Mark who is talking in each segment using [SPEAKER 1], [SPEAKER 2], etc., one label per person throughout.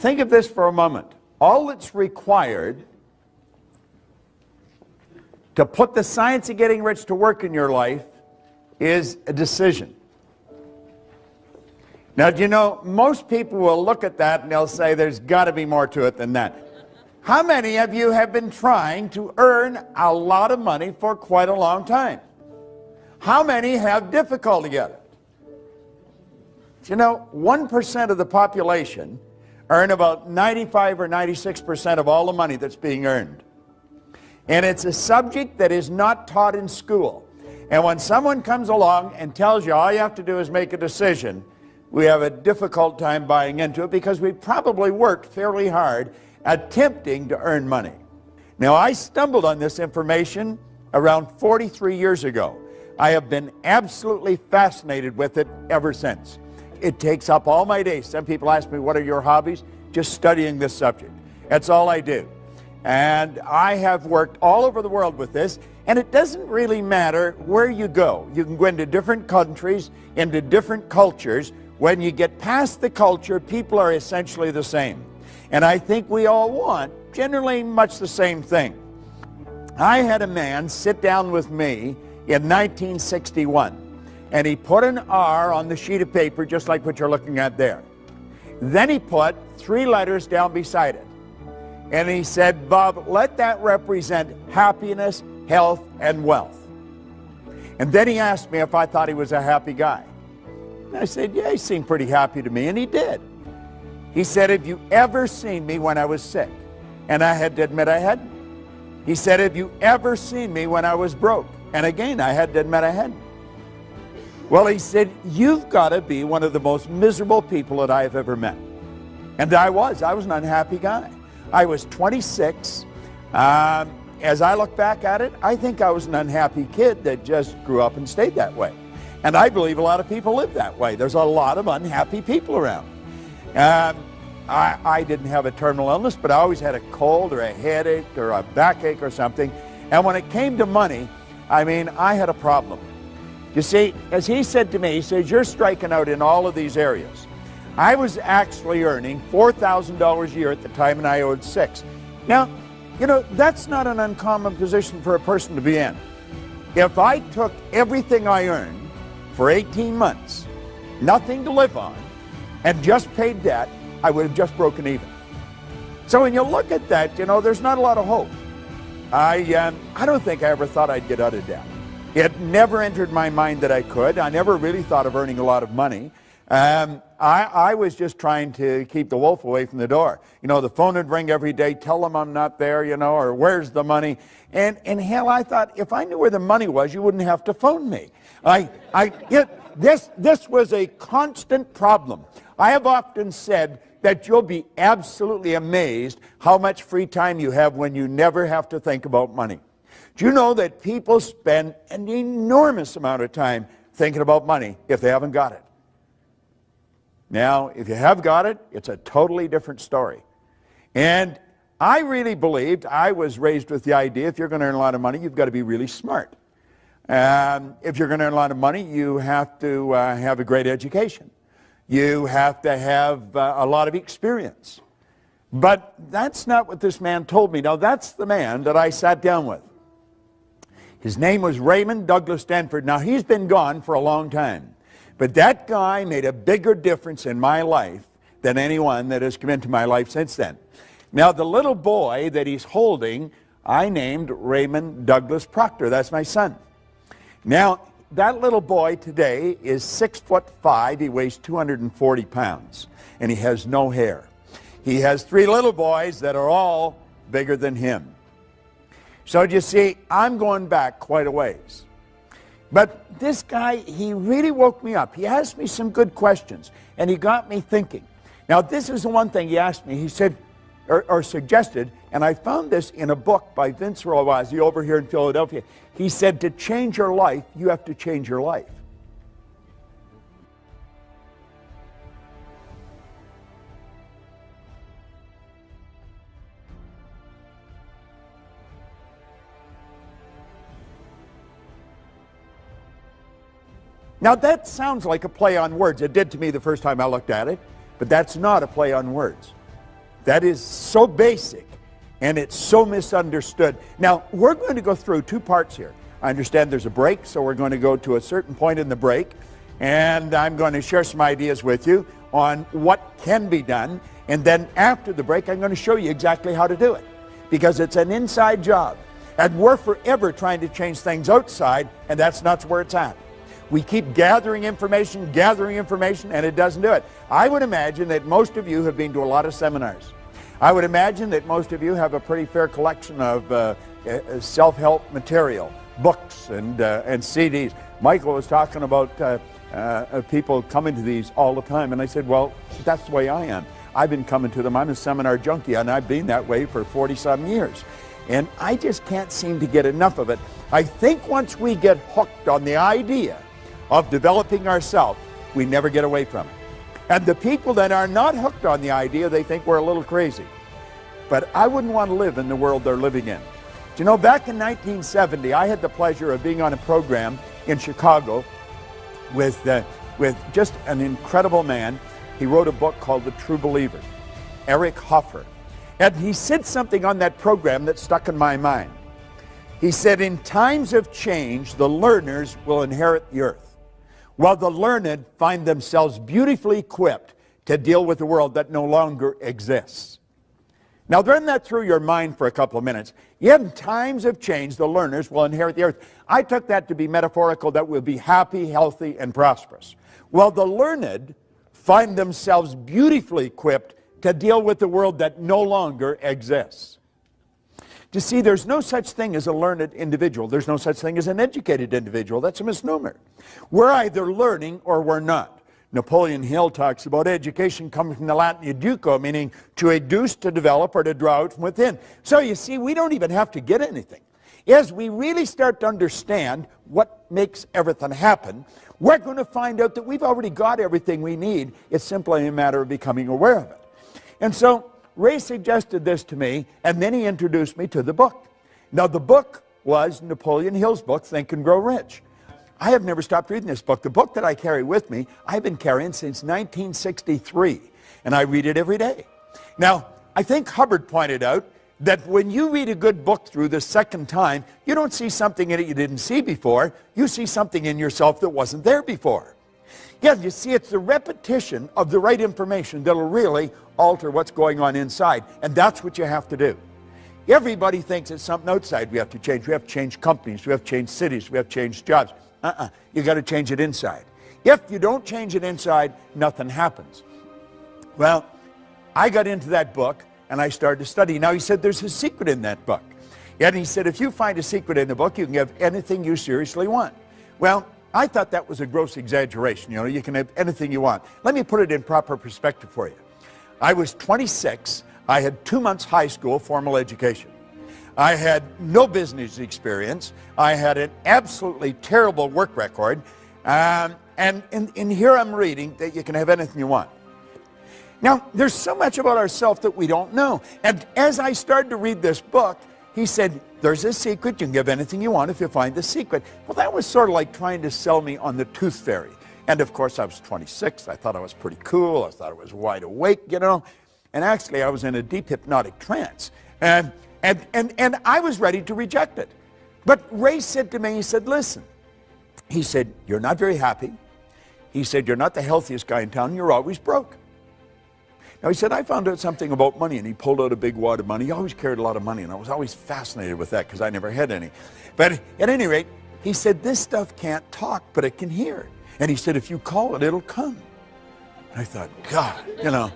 [SPEAKER 1] Think of this for a moment. All that's required to put the science of getting rich to work in your life is a decision. Now, do you know, most people will look at that and they'll say there's got to be more to it than that. How many of you have been trying to earn a lot of money for quite a long time? How many have difficulty at it? Do you know, 1% of the population earn about 95 or 96% of all the money that's being earned. And it's a subject that is not taught in school. And when someone comes along and tells you all you have to do is make a decision, we have a difficult time buying into it because we probably worked fairly hard attempting to earn money. Now, I stumbled on this information around 43 years ago. I have been absolutely fascinated with it ever since. It takes up all my days. Some people ask me, what are your hobbies? Just studying this subject. That's all I do. And I have worked all over the world with this, and it doesn't really matter where you go. You can go into different countries, into different cultures. When you get past the culture, people are essentially the same. And I think we all want generally much the same thing. I had a man sit down with me in 1961, and he put an R on the sheet of paper just like what you're looking at there. Then he put 3 letters down beside it. And he said, Bob, let that represent happiness, health, and wealth. And then he asked me if I thought he was a happy guy. And I said, yeah, he seemed pretty happy to me, and he did. He said, have you ever seen me when I was sick? And I had to admit I hadn't. He said, have you ever seen me when I was broke? And again, I had to admit I hadn't. Well, he said, you've got to be one of the most miserable people that I've ever met. And I was an unhappy guy. I was 26. As I look back at it, I think I was an unhappy kid that just grew up and stayed that way. And I believe a lot of people live that way. There's a lot of unhappy people around. I didn't have a terminal illness, but I always had a cold or a headache or a backache or something. And when it came to money, I mean, I had a problem. You see, as he said to me, he says, you're striking out in all of these areas. I was actually earning $4,000 a year at the time, and I owed $6,000. Now, you know, that's not an uncommon position for a person to be in. If I took everything I earned for 18 months, nothing to live on, and just paid debt, I would have just broken even. So when you look at that, you know, there's not a lot of hope. I don't think I ever thought I'd get out of debt. It never entered my mind that I could. I never really thought of earning a lot of money. I was just trying to keep the wolf away from the door. You know, the phone would ring every day, tell them I'm not there, you know, or where's the money? And hell, I thought, if I knew where the money was, you wouldn't have to phone me. This was a constant problem. I have often said that you'll be absolutely amazed how much free time you have when you never have to think about money. Do you know that people spend an enormous amount of time thinking about money if they haven't got it? Now, if you have got it, it's a totally different story. And I really believed, I was raised with the idea, if you're going to earn a lot of money, you've got to be really smart. If you're going to earn a lot of money, you have to have a great education. You have to have a lot of experience. But that's not what this man told me. Now, that's the man that I sat down with. His name was Raymond Douglas Stanford. Now, he's been gone for a long time. But that guy made a bigger difference in my life than anyone that has come into my life since then. Now, the little boy that he's holding, I named Raymond Douglas Proctor. That's my son. Now, that little boy today is 6'5". He weighs 240 pounds, and he has no hair. He has 3 little boys that are all bigger than him. So you see, I'm going back quite a ways. But this guy, he really woke me up. He asked me some good questions, and he got me thinking. Now, this is the one thing he asked me. He said, or suggested, and I found this in a book by Vince Rowazi over here in Philadelphia. He said, to change your life, you have to change your life. Now, that sounds like a play on words. It did to me the first time I looked at it, but that's not a play on words. that is so basic and it's so misunderstood. Now, we're going to go through two parts here. I understand there's a break, so we're going to go to a certain point in the break, and I'm going to share some ideas with you on what can be done, and then after the break, I'm going to show you exactly how to do it, because it's an inside job, and we're forever trying to change things outside, and that's not where it's at. We keep gathering information, and it doesn't do it. I would imagine that most of you have been to a lot of seminars. I would imagine that most of you have a pretty fair collection of self-help material, books and CDs. Michael was talking about people coming to these all the time, and I said, well, that's the way I am. I've been coming to them. I'm a seminar junkie, and I've been that way for 40-some years. And I just can't seem to get enough of it. I think once we get hooked on the idea of developing ourselves, we never get away from it. And the people that are not hooked on the idea, they think we're a little crazy. But I wouldn't want to live in the world they're living in. Do you know, back in 1970, I had the pleasure of being on a program in Chicago with just an incredible man. He wrote a book called The True Believer, Eric Hoffer. And he said something on that program that stuck in my mind. He said, in times of change, the learners will inherit the earth, while the learned find themselves beautifully equipped to deal with a world that no longer exists. Now, run that through your mind for a couple of minutes. In times of change, the learners will inherit the earth. I took that to be metaphorical, that we'll be happy, healthy, and prosperous, while the learned find themselves beautifully equipped to deal with the world that no longer exists. You see, there's no such thing as a learned individual. There's no such thing as an educated individual. That's a misnomer. We're either learning or we're not. Napoleon Hill talks about education coming from the Latin educo, meaning to educe, to develop, or to draw out from within. So you see, we don't even have to get anything. As we really start to understand what makes everything happen, we're going to find out that we've already got everything we need. It's simply a matter of becoming aware of it. And so Ray suggested this to me, and then he introduced me to the book. Now, the book was Napoleon Hill's book, Think and Grow Rich. I have never stopped reading this book. The book that I carry with me, I've been carrying since 1963, and I read it every day. Now, I think Hubbard pointed out that when you read a good book through the second time, you don't see something in it you didn't see before. You see something in yourself that wasn't there before. Yeah, you see, it's the repetition of the right information that'll really alter what's going on inside, and that's what you have to do. Everybody thinks it's something outside we have to change. We have to change companies, we have to change cities, we have to change jobs. You got to change it inside. If you don't change it inside, nothing happens. Well, I got into that book, and I started to study. Now, he said there's a secret in that book. And he said, if you find a secret in the book, you can have anything you seriously want. Well, I thought that was a gross exaggeration. You know, you can have anything you want. Let me put it in proper perspective for you. I was 26. I had 2 months high school formal education. I had no business experience. I had an absolutely terrible work record. And here I'm reading that you can have anything you want. Now, there's so much about ourselves that we don't know. And as I started to read this book, he said, there's a secret. You can give anything you want if you find the secret. Well, that was sort of like trying to sell me on the tooth fairy. And of course, I was 26. I thought I was pretty cool. I thought I was wide awake, you know. And actually, I was in a deep hypnotic trance. And I was ready to reject it. But Ray said to me, he said, listen. He said, you're not very happy. He said, you're not the healthiest guy in town. You're always broke. Now, he said, I found out something about money, and he pulled out a big wad of money. He always carried a lot of money, and I was always fascinated with that because I never had any. But at any rate, he said, this stuff can't talk, but it can hear. And he said, if you call it, it'll come. And I thought, God, you know,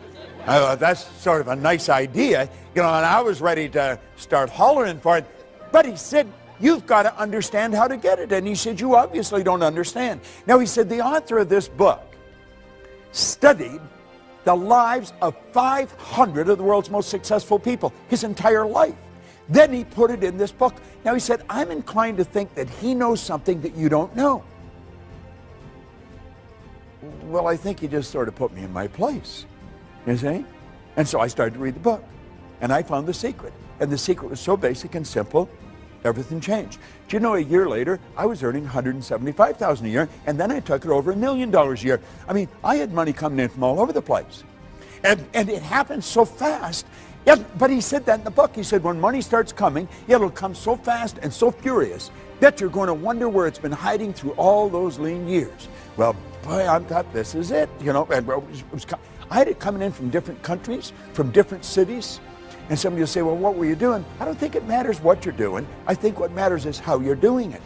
[SPEAKER 1] that's sort of a nice idea. You know, and I was ready to start hollering for it. But he said, you've got to understand how to get it. And he said, you obviously don't understand. Now, he said, the author of this book studied the lives of 500 of the world's most successful people, his entire life. Then he put it in this book. Now he said, I'm inclined to think that he knows something that you don't know. Well, I think he just sort of put me in my place, you see? And so I started to read the book, and I found the secret. And the secret was so basic and simple, everything changed. Do you know, a year later, I was earning $175,000 a year, and then I took it over $1 million a year. I mean, I had money coming in from all over the place. And it happens so fast. Yeah, but he said that in the book. He said when money starts coming, it'll come so fast and so furious that you're going to wonder where it's been hiding through all those lean years. Well, boy, I thought this is it, you know. And I had it coming in from different countries, from different cities. And somebody will say, well, what were you doing? I don't think it matters what you're doing. I think what matters is how you're doing it.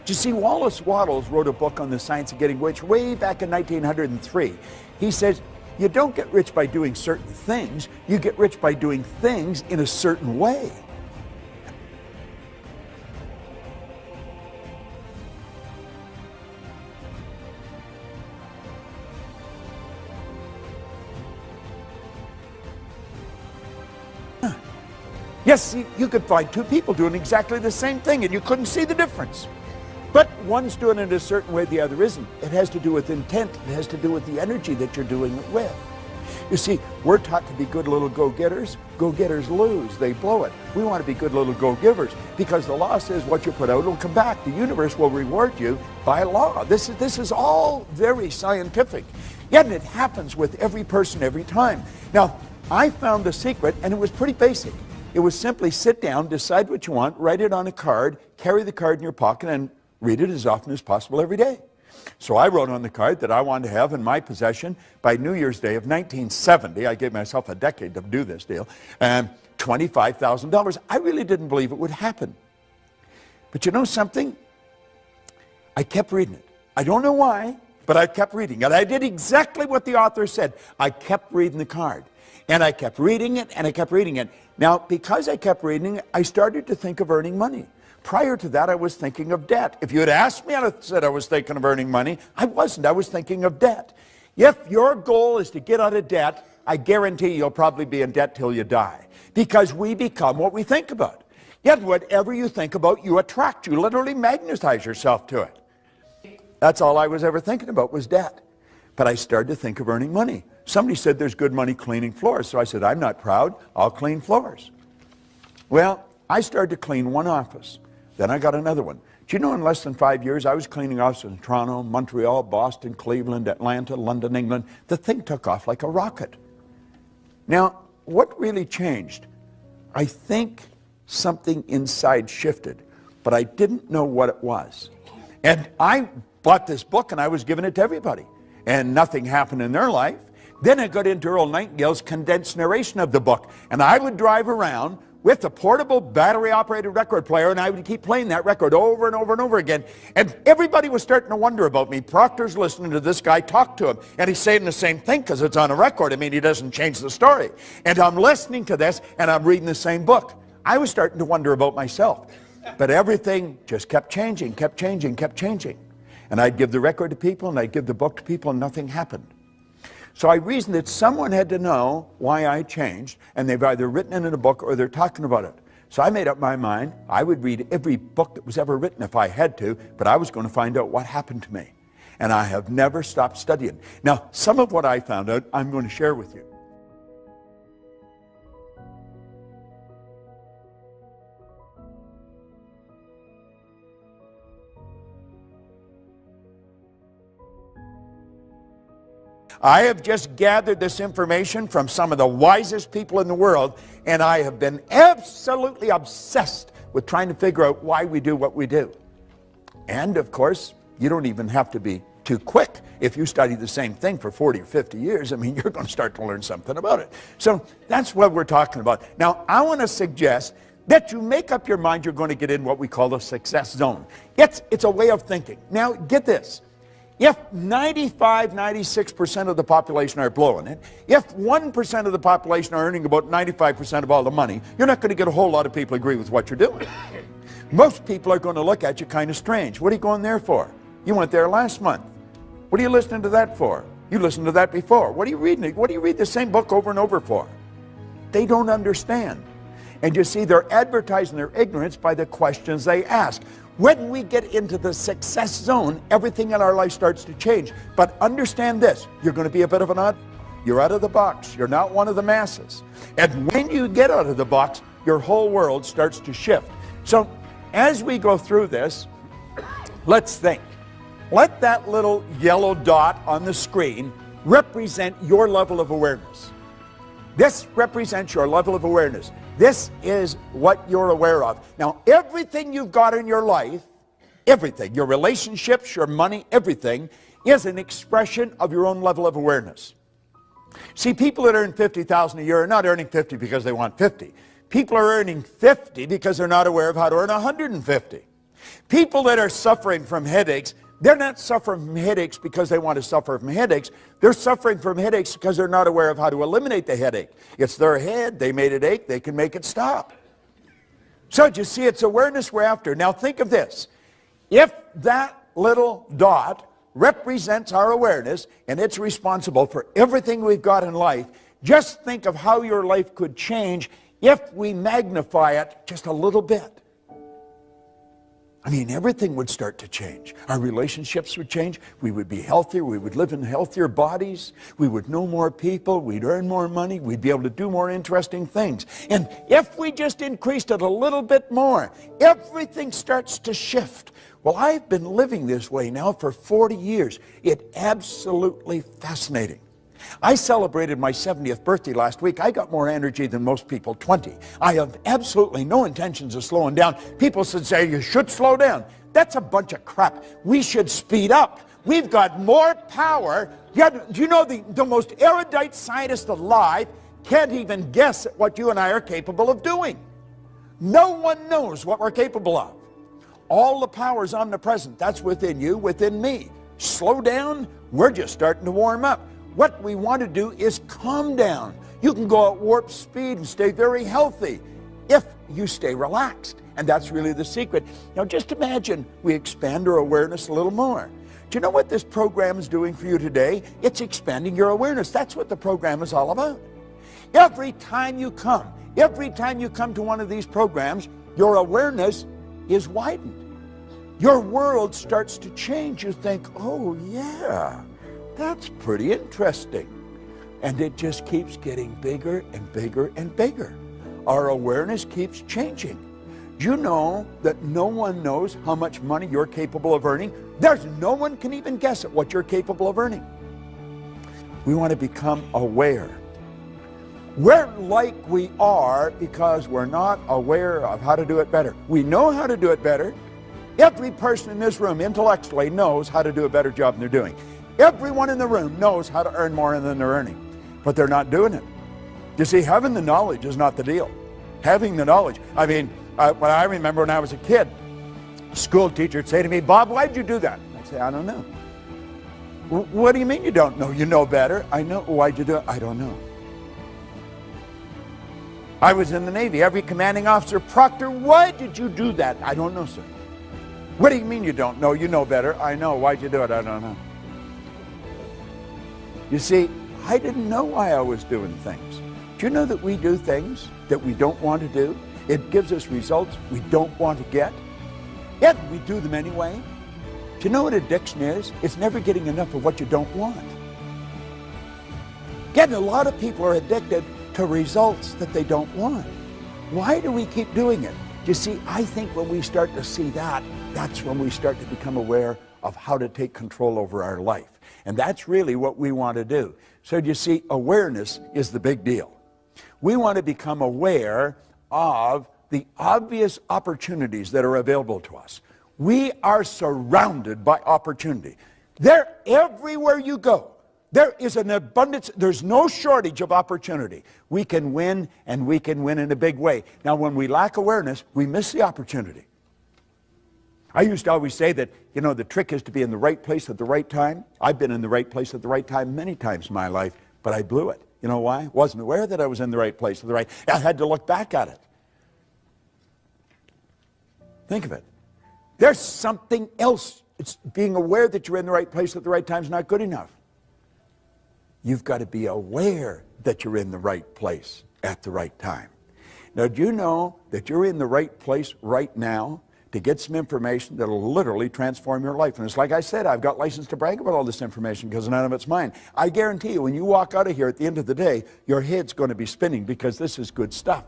[SPEAKER 1] Do you see, Wallace Wattles wrote a book on the science of getting rich way back in 1903. He says, you don't get rich by doing certain things. You get rich by doing things in a certain way. Yes, you could find two people doing exactly the same thing and you couldn't see the difference. But one's doing it a certain way, the other isn't. It has to do with intent. It has to do with the energy that you're doing it with. You see, we're taught to be good little go-getters. Go-getters lose. They blow it. We want to be good little go-givers because the law says what you put out will come back. The universe will reward you by law. This is all very scientific. Yet it happens with every person every time. Now, I found the secret, and it was pretty basic. It was simply sit down, decide what you want, write it on a card, carry the card in your pocket, and read it as often as possible every day. So I wrote on the card that I wanted to have in my possession by New Year's Day of 1970. I gave myself a decade to do this deal. $25,000. I really didn't believe it would happen. But you know something? I kept reading it. I don't know why, but I kept reading it. I did exactly what the author said. I kept reading the card. And I kept reading it, and I kept reading it. Now, because I kept reading it, I started to think of earning money. Prior to that, I was thinking of debt. If you had asked me, I'd have said I was thinking of earning money. I wasn't. I was thinking of debt. If your goal is to get out of debt, I guarantee you'll probably be in debt till you die. Because we become what we think about. Yet whatever you think about, you attract. You literally magnetize yourself to it. That's all I was ever thinking about was debt. But I started to think of earning money. Somebody said there's good money cleaning floors. So I said, I'm not proud. I'll clean floors. Well, I started to clean one office. Then I got another one. Do you know in less than 5 years, I was cleaning offices in Toronto, Montreal, Boston, Cleveland, Atlanta, London, England. The thing took off like a rocket. Now, what really changed? I think something inside shifted, but I didn't know what it was. And I bought this book and I was giving it to everybody. And nothing happened in their life. Then I got into Earl Nightingale's condensed narration of the book. And I would drive around with a portable battery-operated record player, and I would keep playing that record over and over and over again. And everybody was starting to wonder about me. Proctor's listening to this guy talk to him, and he's saying the same thing because it's on a record. I mean, he doesn't change the story. And I'm listening to this, and I'm reading the same book. I was starting to wonder about myself. But everything just kept changing, kept changing, kept changing. And I'd give the record to people, and I'd give the book to people, and nothing happened. So I reasoned that someone had to know why I changed, and they've either written it in a book or they're talking about it. So I made up my mind. I would read every book that was ever written if I had to, but I was going to find out what happened to me. And I have never stopped studying. Now, some of what I found out, I'm going to share with you. I have just gathered this information from some of the wisest people in the world, and I have been absolutely obsessed with trying to figure out why we do what we do. And of course, you don't even have to be too quick. If you study the same thing for 40 or 50 years, I mean, you're going to start to learn something about it. So that's what we're talking about. Now, I want to suggest that you make up your mind you're going to get in what we call the success zone. It's a way of thinking. Now, get this. If 95, 96% of the population are blowing it, if 1% of the population are earning about 95% of all the money, you're not going to get a whole lot of people agree with what you're doing. Most people are going to look at you kind of strange. What are you going there for? You went there last month. What are you listening to that for? You listened to that before. What are you reading? What do you read the same book over and over for? They don't understand. And you see, they're advertising their ignorance by the questions they ask. When we get into the success zone, everything in our life starts to change. But understand this, you're going to be a bit of an odd. You're out of the box. You're not one of the masses. And when you get out of the box, your whole world starts to shift. So as we go through this, let's think. Let that little yellow dot on the screen represent your level of awareness. This represents your level of awareness. This is what you're aware of. Now, everything you've got in your life, everything, your relationships, your money, everything, is an expression of your own level of awareness. See, people that earn $50,000 a year are not earning 50 because they want 50. People are earning 50 because they're not aware of how to earn 150. People that are suffering from headaches, they're not suffering from headaches because they want to suffer from headaches. They're suffering from headaches because they're not aware of how to eliminate the headache. It's their head. They made it ache. They can make it stop. So you see, it's awareness we're after. Now think of this. If that little dot represents our awareness and it's responsible for everything we've got in life, just think of how your life could change if we magnify it just a little bit. I mean, everything would start to change. Our relationships would change. We would be healthier. We would live in healthier bodies. We would know more people. We'd earn more money. We'd be able to do more interesting things. And if we just increased it a little bit more, everything starts to shift. Well, I've been living this way now for 40 years. It's absolutely fascinating. I celebrated my 70th birthday last week. I got more energy than most people, 20. I have absolutely no intentions of slowing down. People should say, you should slow down. That's a bunch of crap. We should speed up. We've got more power. Do you know the most erudite scientist alive can't even guess at what you and I are capable of doing? No one knows what we're capable of. All the power is omnipresent. That's within you, within me. Slow down, we're just starting to warm up. What we want to do is calm down. You can go at warp speed and stay very healthy if you stay relaxed. And that's really the secret. Now just imagine we expand our awareness a little more. Do you know what this program is doing for you today? It's expanding your awareness. That's what the program is all about. Every time you come to one of these programs, your awareness is widened. Your world starts to change. You think, oh yeah, that's pretty interesting. And it just keeps getting bigger and bigger and bigger. Our awareness keeps changing. Do you know that no one knows how much money you're capable of earning? There's no one can even guess at what you're capable of earning. We want to become aware. We're like we are because we're not aware of how to do it better. We know how to do it better. Every person in this room intellectually knows how to do a better job than they're doing. Everyone in the room knows how to earn more than they're earning, but they're not doing it. You see, having the knowledge is not the deal. Having the knowledge. I mean, when I remember when I was a kid, a school teacher would say to me, Bob, why'd you do that? I'd say, I don't know. What do you mean you don't know? You know better. I know. Why'd you do it? I don't know. I was in the Navy. Every commanding officer, Proctor, why did you do that? I don't know, sir. What do you mean you don't know? You know better. I know. Why'd you do it? I don't know. You see, I didn't know why I was doing things. Do you know that we do things that we don't want to do? It gives us results we don't want to get, yet we do them anyway. Do you know what addiction is? It's never getting enough of what you don't want. Yet a lot of people are addicted to results that they don't want. Why do we keep doing it? You see, I think when we start to see that, that's when we start to become aware of how to take control over our life. And that's really what we want to do. So you see, awareness is the big deal. We want to become aware of the obvious opportunities that are available to us. We are surrounded by opportunity. They're everywhere you go. There is an abundance, there's no shortage of opportunity. We can win, and we can win in a big way. Now, when we lack awareness, we miss the opportunity. I used to always say that, you know, the trick is to be in the right place at the right time. I've been in the right place at the right time many times in my life, but I blew it. You know why? Wasn't aware that I was in the right place at the right. I had to look back at it. Think of it. There's something else. It's being aware that you're in the right place at the right time is not good enough. You've got to be aware that you're in the right place at the right time. Now, do you know that you're in the right place right now to get some information that will literally transform your life? And it's like I said, I've got license to brag about all this information because none of it's mine. I guarantee you, when you walk out of here at the end of the day, your head's going to be spinning because this is good stuff.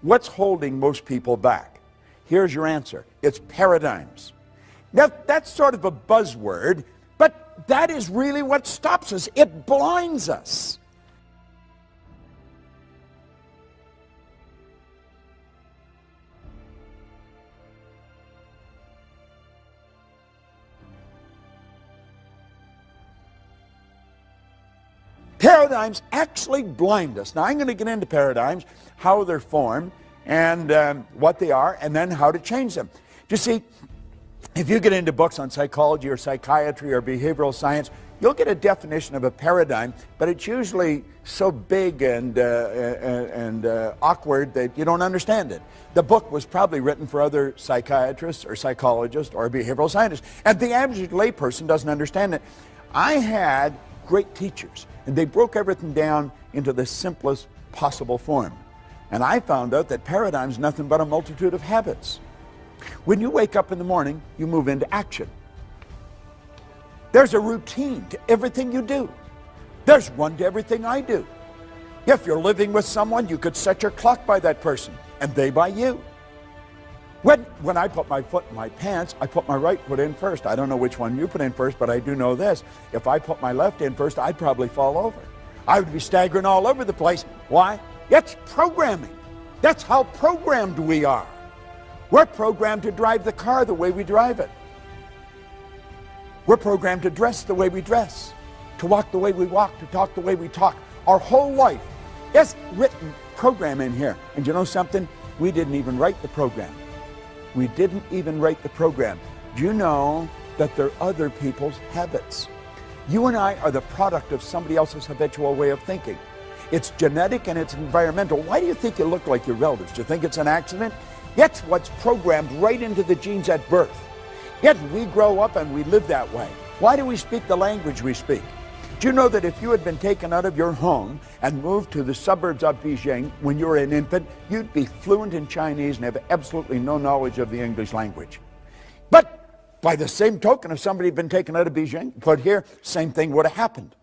[SPEAKER 1] What's holding most people back? Here's your answer. It's paradigms. Now, that's sort of a buzzword, but that is really what stops us. It blinds us. Paradigms actually blind us. Now I'm going to get into paradigms, how they're formed, and what they are, and then how to change them. You see, if you get into books on psychology or psychiatry or behavioral science, you'll get a definition of a paradigm, but it's usually so big and awkward that you don't understand it. The book was probably written for other psychiatrists or psychologists or behavioral scientists, and the average layperson doesn't understand it. I had great teachers, and they broke everything down into the simplest possible form. And I found out that paradigm is nothing but a multitude of habits. When you wake up in the morning, you move into action. There's a routine to everything you do. There's one to everything I do. If you're living with someone, you could set your clock by that person, and they by you. When I put my foot in my pants, I put my right foot in first. I don't know which one you put in first, but I do know this. If I put my left in first, I'd probably fall over. I would be staggering all over the place. Why? It's programming. That's how programmed we are. We're programmed to drive the car the way we drive it. We're programmed to dress the way we dress, to walk the way we walk, to talk the way we talk. Our whole life is written program in here. And you know something? We didn't even write the program. We didn't even write the program. Do you know that they're other people's habits? You and I are the product of somebody else's habitual way of thinking. It's genetic and it's environmental. Why do you think you look like your relatives? Do you think it's an accident? That's what's programmed right into the genes at birth. Yet we grow up and we live that way. Why do we speak the language we speak? Do you know that if you had been taken out of your home and moved to the suburbs of Beijing when you were an infant, you'd be fluent in Chinese and have absolutely no knowledge of the English language? But by the same token, if somebody had been taken out of Beijing, put here, same thing would have happened.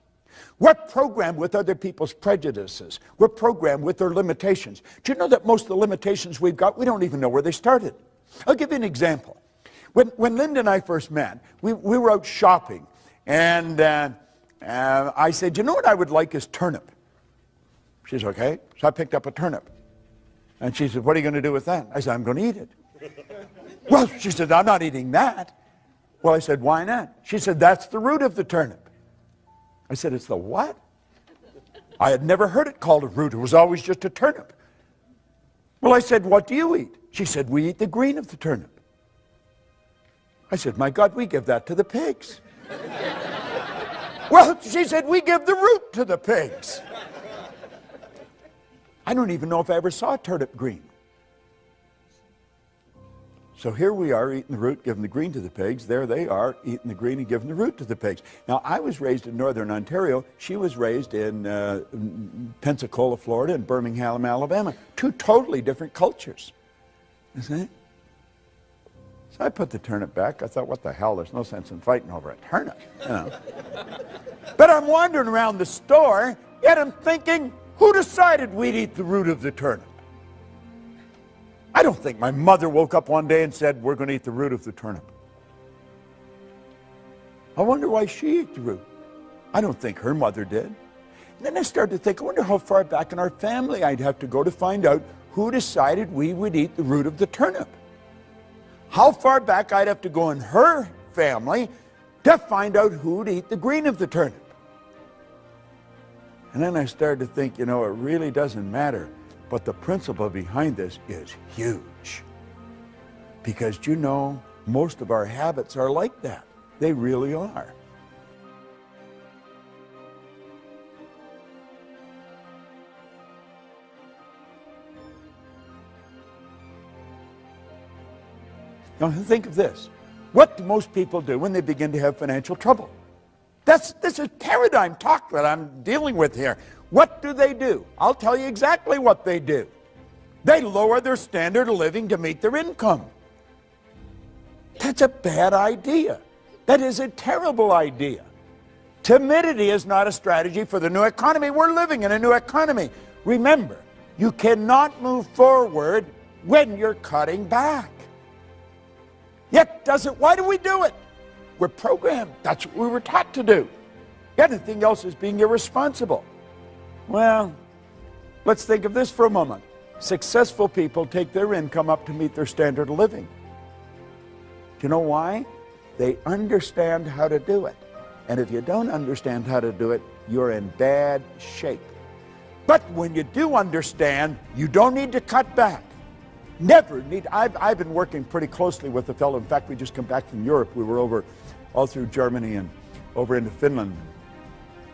[SPEAKER 1] We're programmed with other people's prejudices. We're programmed with their limitations. Do you know that most of the limitations we've got, we don't even know where they started? I'll give you an example. When Linda and I first met, we were out shopping, and I said, you know what I would like is turnip. She said, okay. So I picked up a turnip. And she said, what are you going to do with that? I said, I'm going to eat it. Well, she said, I'm not eating that. Well, I said, why not? She said, that's the root of the turnip. I said, it's the what? I had never heard it called a root. It was always just a turnip. Well, I said, what do you eat? She said, we eat the green of the turnip. I said, my God, we give that to the pigs. Well, she said, we give the root to the pigs. I don't even know if I ever saw a turnip green. So here we are eating the root, giving the green to the pigs. There they are eating the green and giving the root to the pigs. Now, I was raised in northern Ontario. She was raised in Pensacola, Florida, and Birmingham, Alabama. Two totally different cultures. You see? So I put the turnip back. I thought, what the hell? There's no sense in fighting over a turnip, you know. But I'm wandering around the store, yet I'm thinking, who decided we'd eat the root of the turnip? I don't think my mother woke up one day and said, we're going to eat the root of the turnip. I wonder why she ate the root. I don't think her mother did. And then I started to think, I wonder how far back in our family I'd have to go to find out who decided we would eat the root of the turnip. How far back I'd have to go in her family to find out who'd eat the green of the turnip. And then I started to think, you know, it really doesn't matter. But the principle behind this is huge. Because, you know, most of our habits are like that. They really are. Now think of this. What do most people do when they begin to have financial trouble? This is paradigm talk that I'm dealing with here. What do? I'll tell you exactly what they do. They lower their standard of living to meet their income. That's a bad idea. That is a terrible idea. Timidity is not a strategy for the new economy. We're living in a new economy. Remember, you cannot move forward when you're cutting back. Yet why do we do it? We're programmed. That's what we were taught to do. Anything else is being irresponsible. Well, let's think of this for a moment. Successful people take their income up to meet their standard of living. Do you know why? They understand how to do it. And if you don't understand how to do it, you're in bad shape. But when you do understand, you don't need to cut back. Never need. I've been working pretty closely with a fellow. In fact, we just come back from Europe. We were over all through Germany and over into Finland.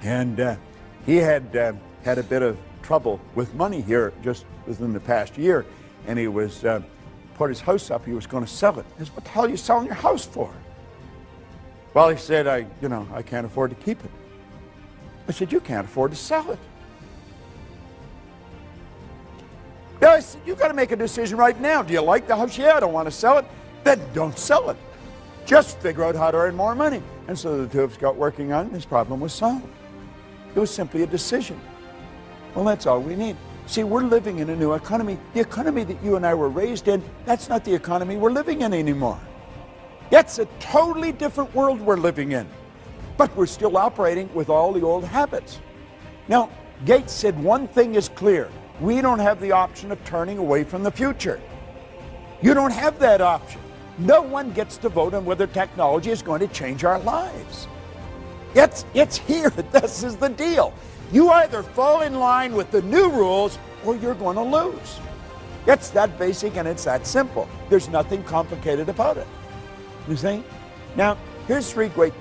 [SPEAKER 1] And he had had a bit of trouble with money here just within the past year. And he was put his house up. He was going to sell it. I said, what the hell are you selling your house for? Well, he said, I can't afford to keep it. I said, you can't afford to sell it. Yeah, I said, you've got to make a decision right now. Do you like the house? Yeah, I don't want to sell it. Then don't sell it. Just figure out how to earn more money. And so the two of us got working on it, and his problem was solved. It was simply a decision. Well, that's all we need. See, we're living in a new economy. The economy that you and I were raised in, that's not the economy we're living in anymore. It's a totally different world we're living in. But we're still operating with all the old habits. Now, Gates said one thing is clear. We don't have the option of turning away from the future. You don't have that option. No one gets to vote on whether technology is going to change our lives. It's here. This is the deal. You either fall in line with the new rules or you're going to lose. It's that basic and it's that simple. There's nothing complicated about it. You see? Now, here's three great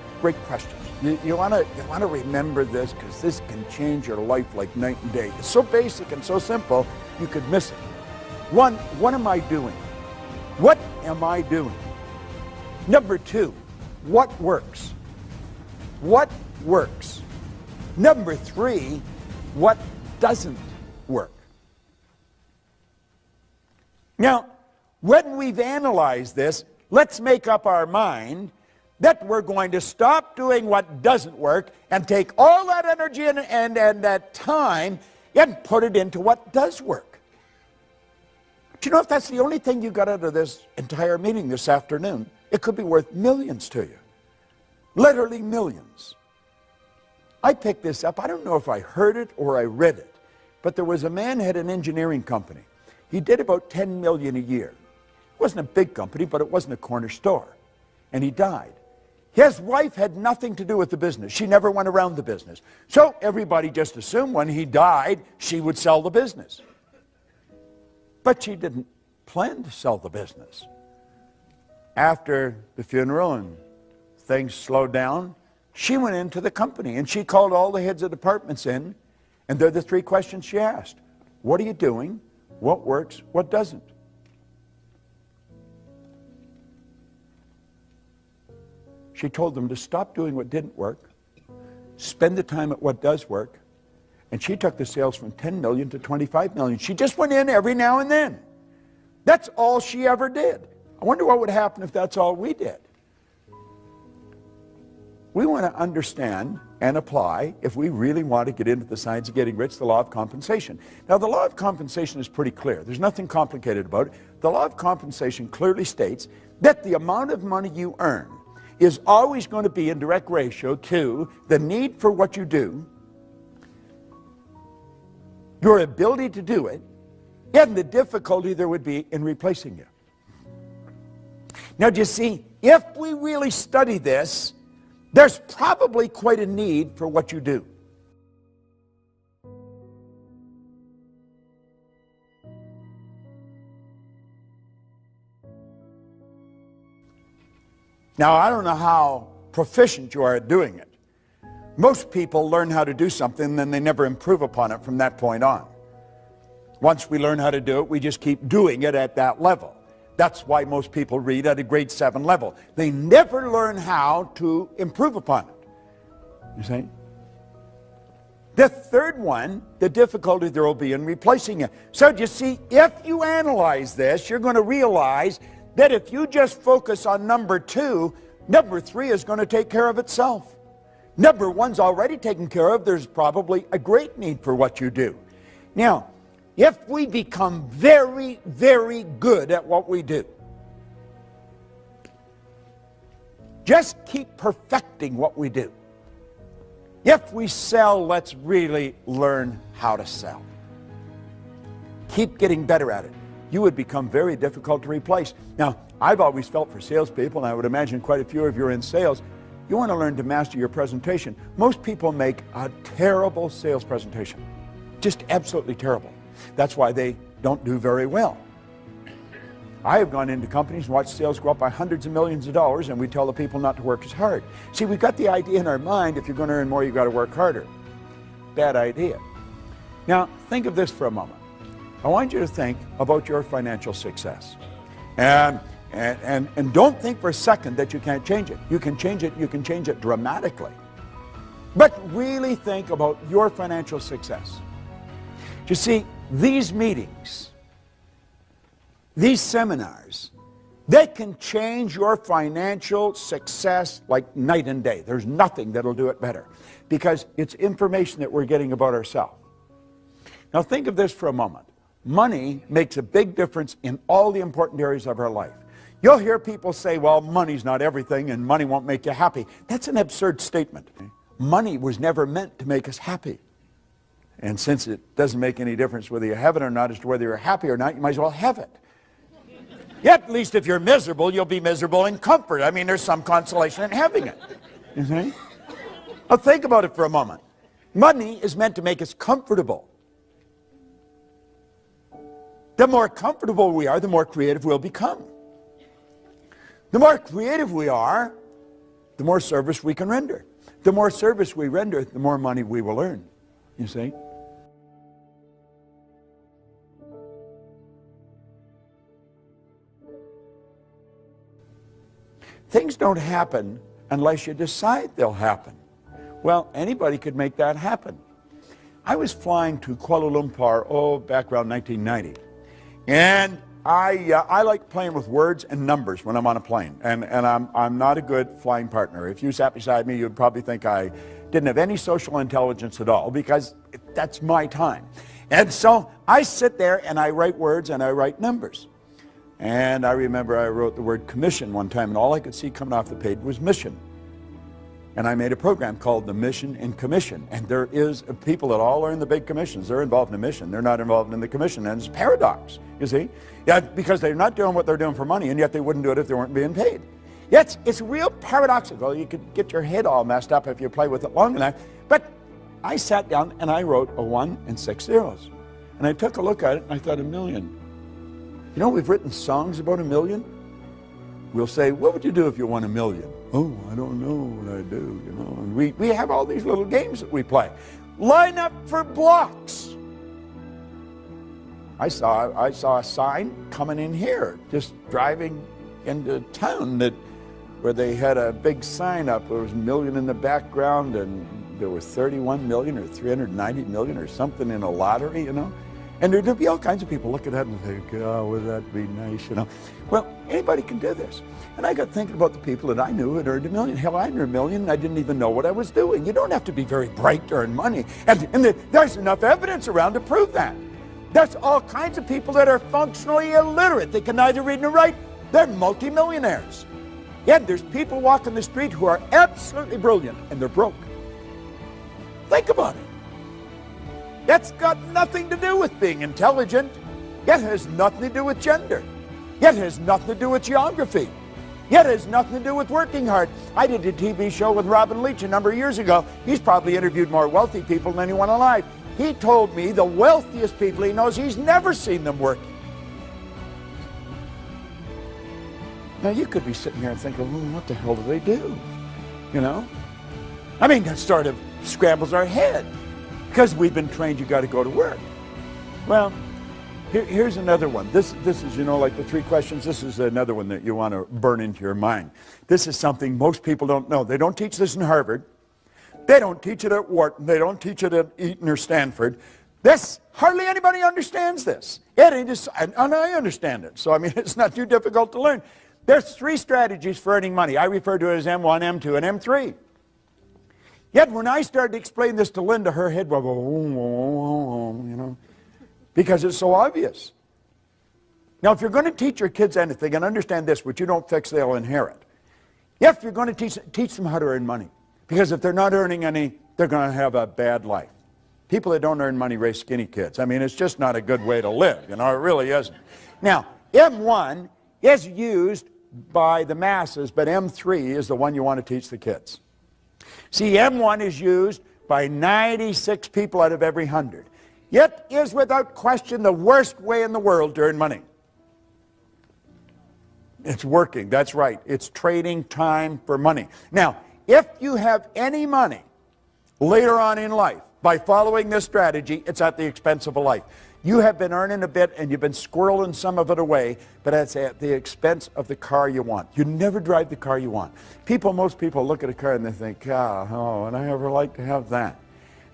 [SPEAKER 1] questions. You want to remember this because this can change your life like night and day. It's so basic and so simple, you could miss it. One, what am I doing? What am I doing? Number two, what works? What works? Number three, what doesn't work? Now, when we've analyzed this, let's make up our mind that we're going to stop doing what doesn't work and take all that energy and that time and put it into what does work. Do you know if that's the only thing you got out of this entire meeting this afternoon, it could be worth millions to you. Literally millions. I picked this up. I don't know if I heard it or I read it, but there was a man who had an engineering company. He did about $10 million a year. It wasn't a big company, but it wasn't a corner store. And he died. His wife had nothing to do with the business. She never went around the business. So everybody just assumed when he died, she would sell the business. But she didn't plan to sell the business. After the funeral and things slowed down, she went into the company and she called all the heads of departments in, and they're the three questions she asked. What are you doing? What works? What doesn't? She told them to stop doing what didn't work, spend the time at what does work, and she took the sales from 10 million to 25 million. She just went in every now and then. That's all she ever did. I wonder what would happen if that's all we did. We want to understand and apply, if we really want to get into the science of getting rich, the law of compensation. Now, the law of compensation is pretty clear. There's nothing complicated about it. The law of compensation clearly states that the amount of money you earn is always going to be in direct ratio to the need for what you do, your ability to do it, and the difficulty there would be in replacing you. Now, do you see, if we really study this, there's probably quite a need for what you do. Now, I don't know how proficient you are at doing it. Most people learn how to do something, then they never improve upon it from that point on. Once we learn how to do it, we just keep doing it at that level. That's why most people read at a grade 7 level. They never learn how to improve upon it. You see? The third one, the difficulty there will be in replacing it. So you see, if you analyze this, you're going to realize that if you just focus on number 2, number 3 is going to take care of itself. Number 1's already taken care of. There's probably a great need for what you do. Now, if we become very, very good at what we do, Just keep perfecting what we do. If we sell, let's really learn how to sell. Keep getting better at it. You would become very difficult to replace. Now, I've always felt for salespeople, and I would imagine quite a few of you are in sales, you want to learn to master your presentation. Most people make a terrible sales presentation. Just absolutely terrible. That's why they don't do very well. I have gone into companies and watched sales go up by hundreds of millions of dollars, and we tell the people not to work as hard. See, we've got the idea in our mind, if you're going to earn more, you've got to work harder. Bad idea. Now, think of this for a moment. I want you to think about your financial success. And don't think for a second that you can't change it. You can change it dramatically. But really think about your financial success. You see, these meetings, these seminars, they can change your financial success like night and day. There's nothing that'll do it better, because it's information that we're getting about ourselves. Now think of this for a moment. Money makes a big difference in all the important areas of our life. You'll hear people say, well, money's not everything and money won't make you happy. That's an absurd statement. Money was never meant to make us happy. And since it doesn't make any difference whether you have it or not as to whether you're happy or not, you might as well have it. Yet, at least if you're miserable, you'll be miserable in comfort. I mean, there's some consolation in having it. You see? Now think about it for a moment. Money is meant to make us comfortable. The more comfortable we are, the more creative we'll become. The more creative we are, the more service we can render. The more service we render, the more money we will earn. You see? Things don't happen unless you decide they'll happen. Well, anybody could make that happen. I was flying to Kuala Lumpur, back around 1990. And I like playing with words and numbers when I'm on a plane. And I'm not a good flying partner. If you sat beside me, you'd probably think I didn't have any social intelligence at all, because that's my time. And so I sit there and I write words and I write numbers. And I remember I wrote the word commission one time, and all I could see coming off the page was mission. And I made a program called the Mission and Commission. And there is people that all are in the big commissions. They're involved in the mission. They're not involved in the commission. And it's a paradox, you see. Yeah, because they're not doing what they're doing for money, and yet they wouldn't do it if they weren't being paid. Yet it's real paradoxical. You could get your head all messed up if you play with it long enough. But I sat down and I wrote a 1 and 6 zeros. And I took a look at it and I thought, 1 million. You know, we've written songs about 1 million. We'll say, what would you do if you won 1 million? Oh, I don't know what I'd do, you know. And we have all these little games that we play. Line up for blocks. I saw a sign coming in here, just driving into town, where they had a big sign up. There was 1 million in the background, and there was 31 million or 390 million or something in a lottery, you know. And there'd be all kinds of people looking at it and think, oh, would that be nice, you know. Well, anybody can do this. And I got thinking about the people that I knew who had earned 1 million. Hell, I earned 1 million and I didn't even know what I was doing. You don't have to be very bright to earn money. And there's enough evidence around to prove that. There's all kinds of people that are functionally illiterate. They can neither read nor write. They're multimillionaires. Yet there's people walking the street who are absolutely brilliant and they're broke. Think about it. That's got nothing to do with being intelligent. It has nothing to do with gender. It has nothing to do with geography. It has nothing to do with working hard. I did a TV show with Robin Leach a number of years ago. He's probably interviewed more wealthy people than anyone alive. He told me the wealthiest people he knows, he's never seen them working. Now you could be sitting here and thinking, well, what the hell do they do? You know? I mean, that sort of scrambles our head. Because we've been trained you got to go to work. Well, here's another one. This is, you know, like the 3 questions. This is another one that you want to burn into your mind. This is something most people don't know. They don't teach this in Harvard. They don't teach it at Wharton. They don't teach it at Eton or Stanford. Hardly anybody understands this. And I understand it. So, I mean, it's not too difficult to learn. There's 3 strategies for earning money. I refer to it as M1, M2, and M3. Yet when I started to explain this to Linda, her head would go, you know, because it's so obvious. Now, if you're going to teach your kids anything, and understand this, what you don't fix, they'll inherit. If you're going to teach them how to earn money. Because if they're not earning any, they're going to have a bad life. People that don't earn money raise skinny kids. I mean, it's just not a good way to live. You know, it really isn't. Now, M1 is used by the masses, but M3 is the one you want to teach the kids. See, M1 is used by 96 people out of every 100. It is without question the worst way in the world to earn money. It's working, that's right. It's trading time for money. Now, if you have any money later on in life by following this strategy, it's at the expense of a life. You have been earning a bit and you've been squirreling some of it away, but it's at the expense of the car you want. You never drive the car you want. Most people look at a car and they think, oh, would I ever like to have that?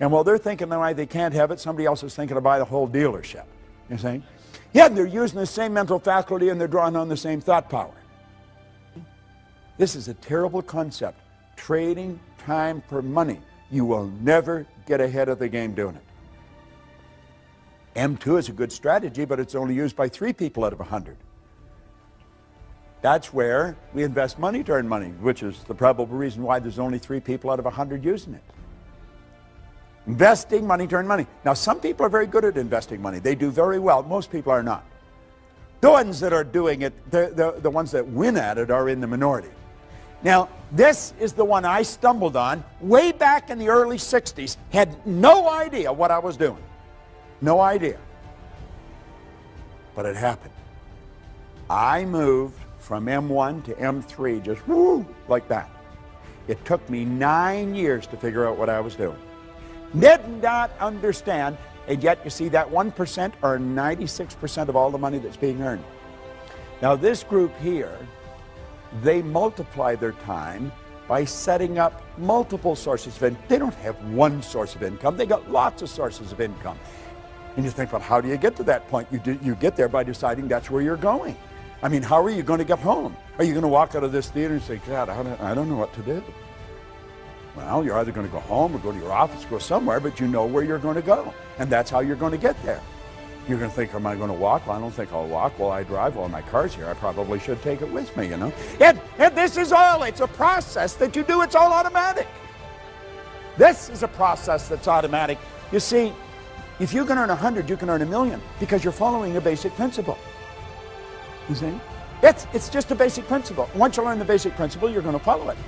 [SPEAKER 1] And while they're thinking why they can't have it, somebody else is thinking to buy the whole dealership. You see? Yeah, they're using the same mental faculty and they're drawing on the same thought power. This is a terrible concept. Trading time for money. You will never get ahead of the game doing it. M2 is a good strategy, but it's only used by 3 people out of 100. That's where we invest money to earn money, which is the probable reason why there's only 3 people out of 100 using it. Investing money to earn money. Now, some people are very good at investing money. They do very well. Most people are not. The ones that are doing it, the ones that win at it are in the minority. Now, this is the one I stumbled on way back in the early 60s. Had no idea what I was doing. No idea. But it happened. I moved from M1 to M3 just whoo, like that. It took me 9 years to figure out what I was doing. Did not understand, and yet you see that 1% are 96% of all the money that's being earned. Now this group here, they multiply their time by setting up multiple sources of income. They don't have one source of income, they got lots of sources of income. And you think, well, how do you get to that point? You get there by deciding that's where you're going. I mean, how are you going to get home? Are you going to walk out of this theater and say, God, I don't know what to do? Well, you're either going to go home or go to your office, go somewhere, but you know where you're going to go. And that's how you're going to get there. You're going to think, am I going to walk? Well, I don't think I'll walk. Well, I drive. Well, my car's here. I probably should take it with me, you know. And this is all, it's a process that you do. It's all automatic. This is a process that's automatic. You see, if you can earn 100, you can earn 1,000,000 because you're following a basic principle. You see? It's just a basic principle. Once you learn the basic principle, you're going to follow it.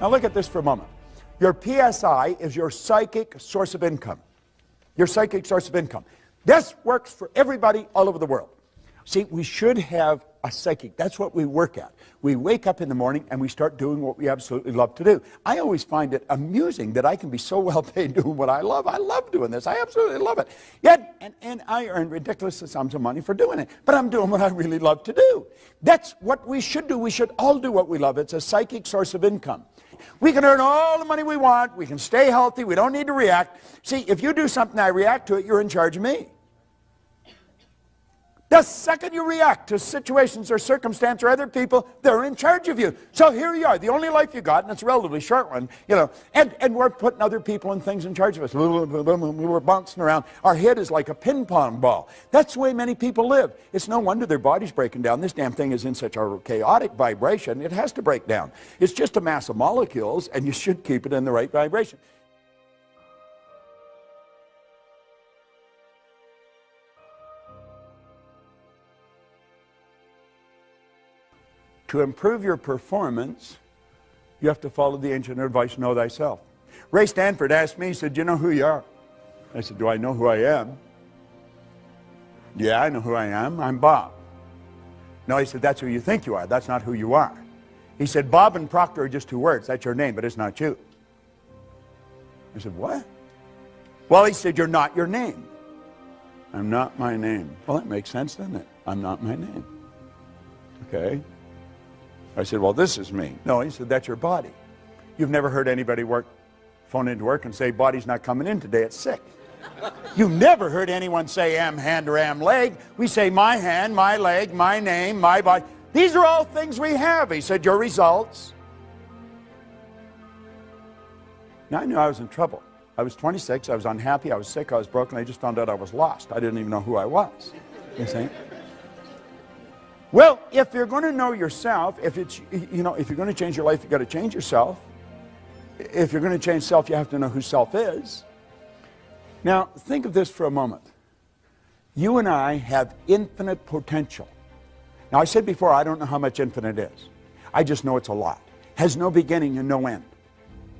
[SPEAKER 1] Now look at this for a moment. Your PSI is your psychic source of income. Your psychic source of income. This works for everybody all over the world. See, we should have a psychic. That's what we work at. We wake up in the morning and we start doing what we absolutely love to do. I always find it amusing that I can be so well paid doing what I love. I love doing this. I absolutely love it. Yet, and I earn ridiculous sums of money for doing it. But I'm doing what I really love to do. That's what we should do. We should all do what we love. It's a psychic source of income. We can earn all the money we want. We can stay healthy. We don't need to react. See, if you do something, I react to it, you're in charge of me. The second you react to situations or circumstance or other people, they're in charge of you. So here you are, the only life you got, and it's a relatively short one, you know, and we're putting other people and things in charge of us. We're bouncing around. Our head is like a ping pong ball. That's the way many people live. It's no wonder their body's breaking down. This damn thing is in such a chaotic vibration, it has to break down. It's just a mass of molecules, and you should keep it in the right vibration. To improve your performance, you have to follow the ancient advice, know thyself. Ray Stanford asked me, he said, do you know who you are? I said, do I know who I am? Yeah, I know who I am. I'm Bob. No, he said, that's who you think you are. That's not who you are. He said, Bob and Proctor are just 2 words. That's your name, but it's not you. I said, what? Well, he said, you're not your name. I'm not my name. Well, that makes sense, doesn't it? I'm not my name. Okay. I said, well, this is me. No, he said, that's your body. You've never heard anybody phone into work and say, body's not coming in today, it's sick. You've never heard anyone say, am hand or am leg. We say, my hand, my leg, my name, my body. These are all things we have. He said, your results. Now I knew I was in trouble. I was 26, I was unhappy, I was sick, I was broken, I just found out I was lost. I didn't even know who I was. You see? Well, if you're going to know yourself, if you're going to change your life, you've got to change yourself. If you're going to change self, you have to know who self is. Now, think of this for a moment. You and I have infinite potential. Now, I said before, I don't know how much infinite is. I just know it's a lot. Has no beginning and no end.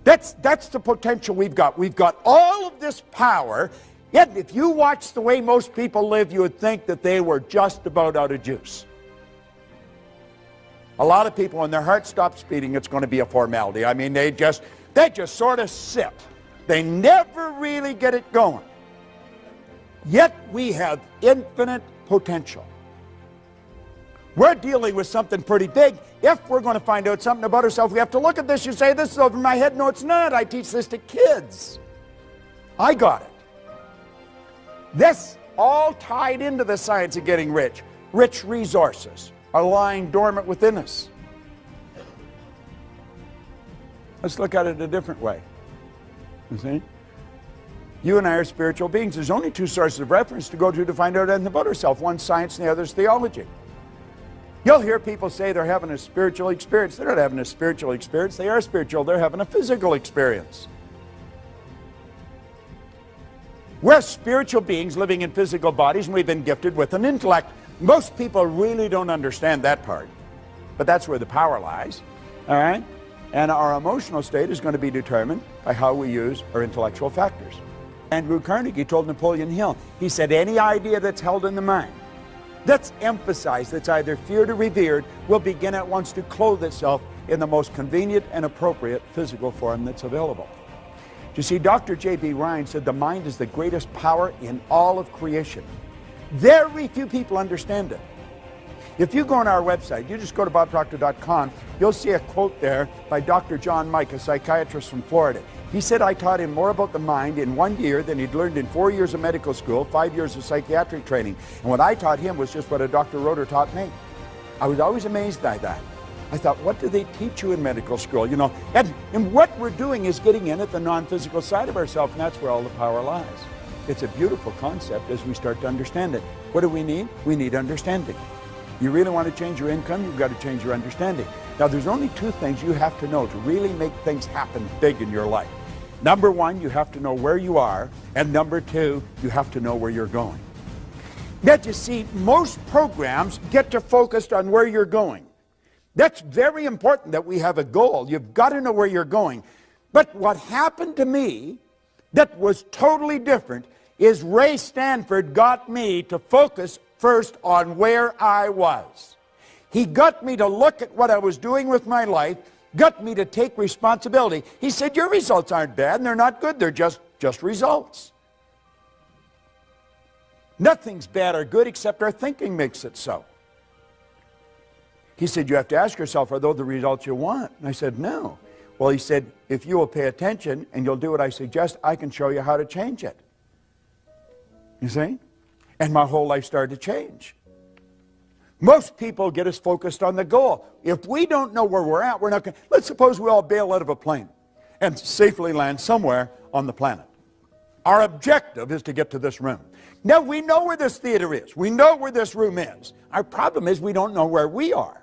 [SPEAKER 1] That's the potential we've got. We've got all of this power, yet if you watch the way most people live, you would think that they were just about out of juice. A lot of people, when their heart stops beating, it's going to be a formality. I mean, they just sort of sit. They never really get it going. Yet we have infinite potential. We're dealing with something pretty big. If we're going to find out something about ourselves, we have to look at this. You say, this is over my head. No, it's not. I teach this to kids. I got it. This all tied into the science of getting rich. Rich resources are lying dormant within us. Let's look at it a different way. You see? You and I are spiritual beings. There's only two sources of reference to go to find out anything about ourselves. One's science and the other's theology. You'll hear people say they're having a spiritual experience. They're not having a spiritual experience. They are spiritual. They're having a physical experience. We're spiritual beings living in physical bodies, and we've been gifted with an intellect. Most people really don't understand that part. But that's where the power lies. All right? And our emotional state is going to be determined by how we use our intellectual factors. Andrew Carnegie told Napoleon Hill, he said, any idea that's held in the mind, that's emphasized, that's either feared or revered, will begin at once to clothe itself in the most convenient and appropriate physical form that's available. You see, Dr. J.B. Ryan said the mind is the greatest power in all of creation. Very few people understand it. If you go on our website, you just go to bobproctor.com, you'll see a quote there by Dr. John Mike, a psychiatrist from Florida. He said, I taught him more about the mind in 1 year than he'd learned in 4 years of medical school, 5 years of psychiatric training. And what I taught him was just what a Dr. Roeder taught me. I was always amazed by that. I thought, what do they teach you in medical school? You know, and what we're doing is getting in at the non-physical side of ourselves, and that's where all the power lies. It's a beautiful concept as we start to understand it. What do we need? We need understanding. You really want to change your income, you've got to change your understanding. Now, there's only two things you have to know to really make things happen big in your life. Number one, you have to know where you are, and number two, you have to know where you're going. Yet, you see, most programs get you focused on where you're going. That's very important that we have a goal. You've got to know where you're going. But what happened to me that was totally different is Ray Stanford got me to focus first on where I was. He got me to look at what I was doing with my life, got me to take responsibility. He said, your results aren't bad and they're not good, they're just results. Nothing's bad or good except our thinking makes it so. He said, you have to ask yourself, are those the results you want? And I said, no. Well, he said, if you will pay attention and you'll do what I suggest, I can show you how to change it. You see? And my whole life started to change. Most people get us focused on the goal. If we don't know where we're at, we're not going to... Let's suppose we all bail out of a plane and safely land somewhere on the planet. Our objective is to get to this room. Now, we know where this theater is. We know where this room is. Our problem is we don't know where we are.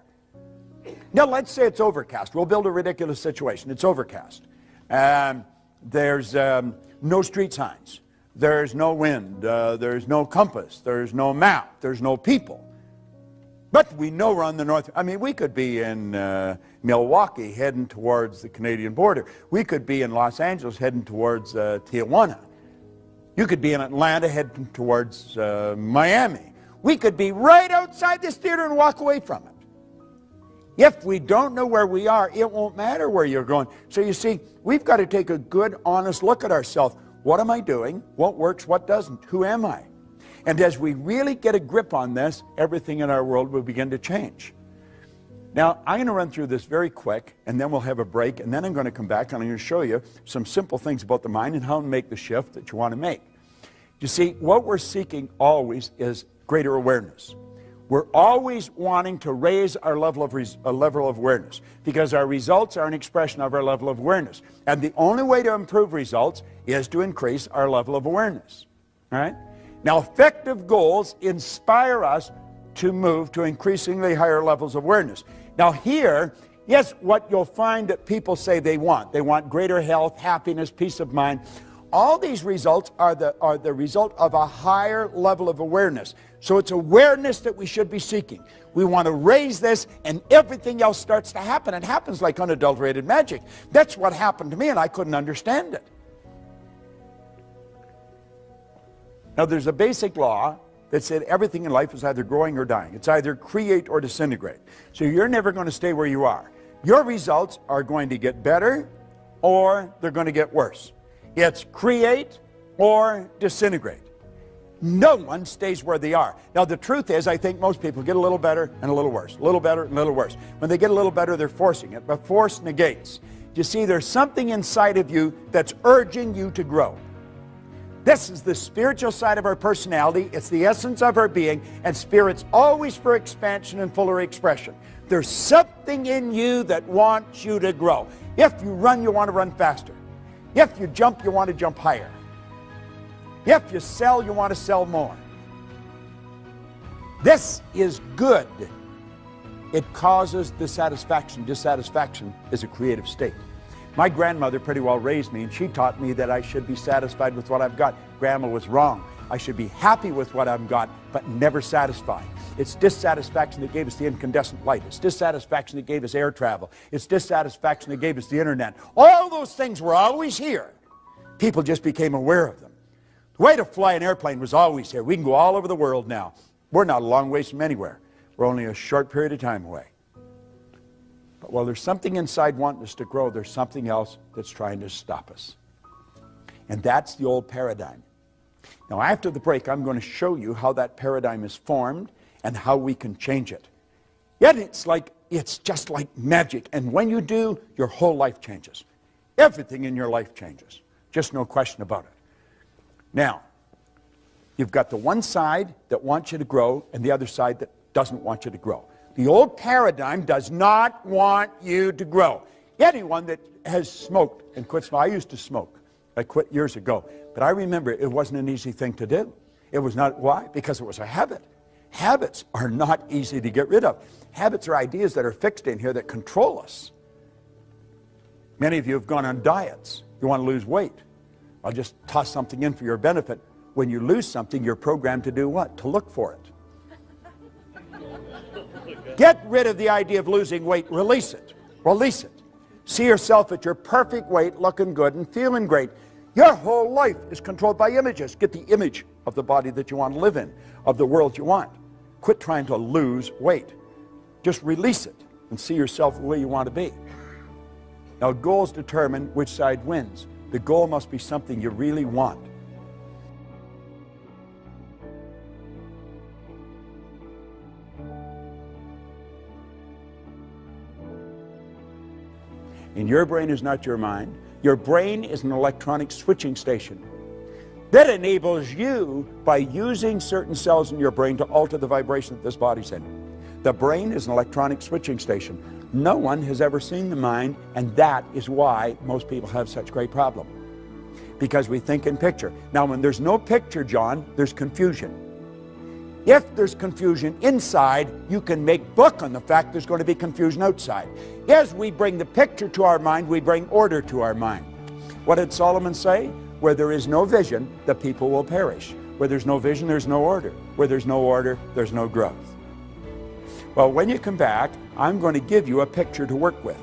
[SPEAKER 1] Now, let's say it's overcast. We'll build a ridiculous situation. It's overcast. There's no street signs. There's no wind. There's no compass. There's no map. There's no people. But we know we're on the north. I mean, we could be in Milwaukee heading towards the Canadian border. We could be in Los Angeles heading towards Tijuana. You could be in Atlanta heading towards Miami. We could be right outside this theater and walk away from it. If we don't know where we are, it won't matter where you're going. So you see, we've got to take a good, honest look at ourselves. What am I doing? What works? What doesn't? Who am I? And as we really get a grip on this, everything in our world will begin to change. Now, I'm going to run through this very quick, and then we'll have a break, and then I'm going to come back and I'm going to show you some simple things about the mind and how to make the shift that you want to make. You see, what we're seeking always is greater awareness. We're always wanting to raise our level of awareness because our results are an expression of our level of awareness. And the only way to improve results is to increase our level of awareness. All right? Now, effective goals inspire us to move to increasingly higher levels of awareness. Now here, yes, what you'll find that people say they want. They want greater health, happiness, peace of mind. All these results are the result of a higher level of awareness. So it's awareness that we should be seeking. We want to raise this and everything else starts to happen. It happens like unadulterated magic. That's what happened to me and I couldn't understand it. Now there's a basic law that said everything in life is either growing or dying. It's either create or disintegrate. So you're never going to stay where you are. Your results are going to get better or they're going to get worse. It's create or disintegrate. No one stays where they are. Now the truth is, I think most people get a little better and a little worse, a little better and a little worse. When they get a little better, they're forcing it, but force negates. You see, there's something inside of you that's urging you to grow. This is the spiritual side of our personality. It's the essence of our being, and spirit's always for expansion and fuller expression. There's something in you that wants you to grow. If you run, you want to run faster. If you jump, you want to jump higher. If you sell, you want to sell more. This is good. It causes dissatisfaction. Dissatisfaction is a creative state. My grandmother pretty well raised me, and she taught me that I should be satisfied with what I've got. Grandma was wrong. I should be happy with what I've got, but never satisfied. It's dissatisfaction that gave us the incandescent light. It's dissatisfaction that gave us air travel. It's dissatisfaction that gave us the internet. All those things were always here. People just became aware of them. The way to fly an airplane was always here. We can go all over the world now. We're not a long ways from anywhere. We're only a short period of time away. But while there's something inside wanting us to grow, there's something else that's trying to stop us. And that's the old paradigm. Now after the break, I'm going to show you how that paradigm is formed and how we can change it. Yet it's just like magic. And when you do, your whole life changes. Everything in your life changes. Just no question about it. Now, you've got the one side that wants you to grow and the other side that doesn't want you to grow. The old paradigm does not want you to grow. Anyone that has smoked and quit smoking, I used to smoke. I quit years ago. But I remember it wasn't an easy thing to do. It was not. Why? Because it was a habit. Habits are not easy to get rid of. Habits are ideas that are fixed in here that control us. Many of you have gone on diets. You want to lose weight. I'll just toss something in for your benefit. When you lose something, you're programmed to do what? To look for it. Get rid of the idea of losing weight. Release it. Release it. See yourself at your perfect weight, looking good and feeling great. Your whole life is controlled by images. Get the image of the body that you want to live in, of the world you want. Quit trying to lose weight. Just release it and see yourself the way you want to be. Now, goals determine which side wins. The goal must be something you really want. And your brain is not your mind. Your brain is an electronic switching station that enables you, by using certain cells in your brain, to alter the vibration that this body's in. The brain is an electronic switching station. No one has ever seen the mind, and that is why most people have such great problem. Because we think in picture. Now, when there's no picture, John, there's confusion. If there's confusion inside, you can make book on the fact there's going to be confusion outside. As we bring the picture to our mind, we bring order to our mind. What did Solomon say? Where there is no vision, the people will perish. Where there's no vision, there's no order. Where there's no order, there's no growth. Well, when you come back, I'm going to give you a picture to work with.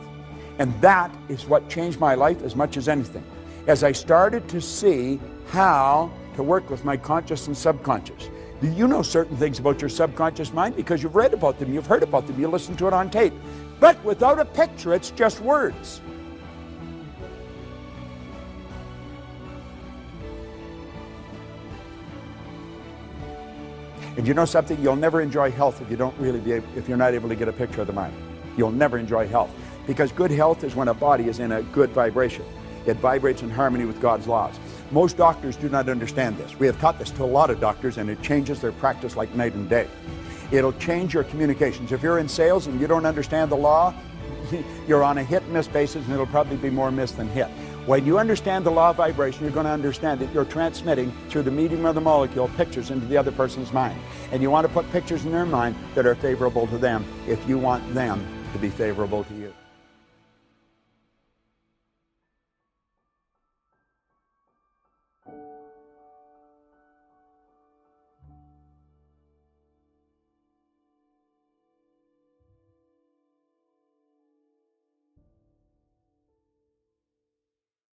[SPEAKER 1] And that is what changed my life as much as anything. As I started to see how to work with my conscious and subconscious. Do you know certain things about your subconscious mind? Because you've read about them, you've heard about them, you listen to it on tape. But without a picture, it's just words. And you know something? You'll never enjoy health if you're not able to get a picture of the mind. You'll never enjoy health. Because good health is when a body is in a good vibration. It vibrates in harmony with God's laws. Most doctors do not understand this. We have taught this to a lot of doctors, and it changes their practice like night and day. It'll change your communications. If you're in sales and you don't understand the law, you're on a hit-miss basis, and it'll probably be more miss than hit. When you understand the law of vibration, you're going to understand that you're transmitting through the medium of the molecule pictures into the other person's mind. And you want to put pictures in their mind that are favorable to them if you want them to be favorable to you.